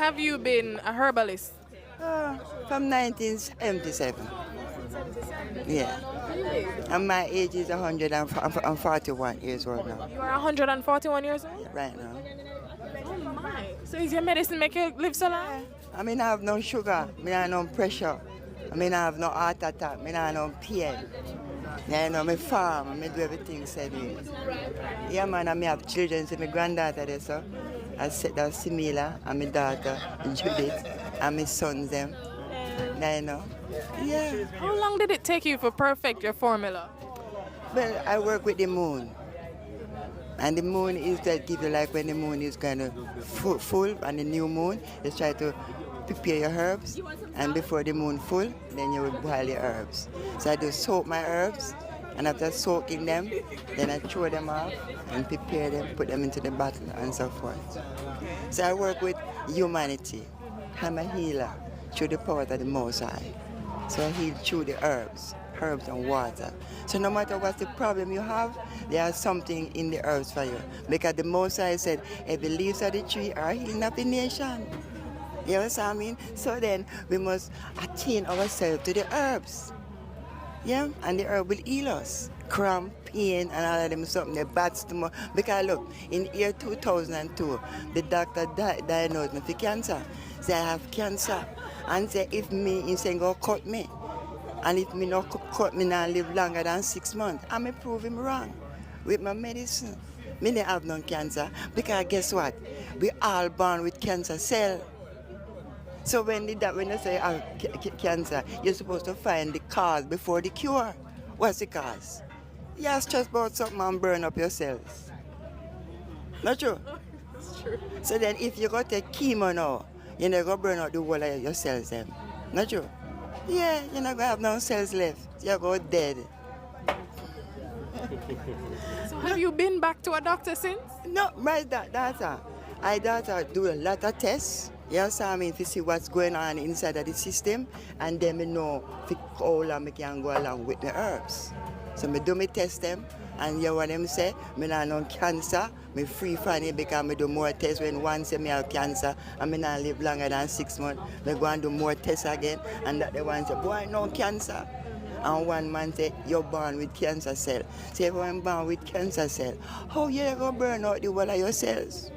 have you been a herbalist? From 1977. Yeah. And my age is 141 years old now. You are 141 years old? Right now. Oh my. So is your medicine make you live so long? I mean, I have no sugar. I mean, I have no pressure. I mean, I have no heart attack. I mean, I have no pain. Yeah, you know, me farm, I do everything said it. Yeah, man, I have children, so my granddaughter there, so I said that Simila, and my daughter, Judith, and my sons, them. Yeah, you know. Yeah. How long did it take you to perfect your formula? Well, I work with the moon. And the moon is that give you like when the moon is kind of full and the new moon, is try to prepare your herbs. And before the moon full, then you will boil your herbs. So I do soak my herbs, and after soaking them, then I throw them off and prepare them, put them into the bottle and so forth. So I work with humanity. I'm a healer through the power of the Most High. So I heal through the herbs and water. So no matter what the problem you have, there's something in the herbs for you. Because the Most High said, every leaves of the tree are healing of the nation. You know what I mean? So then we must attain ourselves to the herbs. Yeah? And the herb will heal us. Cramp, pain, and all of them something, the bad stomach. Because look, in the year 2002, the doctor diagnosed me with cancer. Say I have cancer. And say if me, he say go cut me. And if me not cut me now live longer than 6 months, I may prove him wrong with my medicine. Me don't have no cancer because guess what? We all born with cancer cell. So when they say you have cancer, you're supposed to find the cause before the cure. What's the cause? You're stressed about something and burn up your cells. Not true? It's true. So then if you go take chemo now, you're not going to burn out the whole of your cells then. Not true? Yeah, you're not going to have no cells left. You're going dead. So have you been back to a doctor since? No, my daughter. I daughter do a lot of tests. Yes, I mean, to see what's going on inside of the system, and then I know how long I can go along with the herbs. So I do me test them, and you what them say, I don't have cancer, I'm free from it because I do more tests when one say I have cancer, and I not live longer than 6 months. I go and do more tests again, and that the one say, boy, no cancer. And one man say, you're born with cancer cell. Say, if I'm born with cancer cell, how you going to burn out the whole of your cells?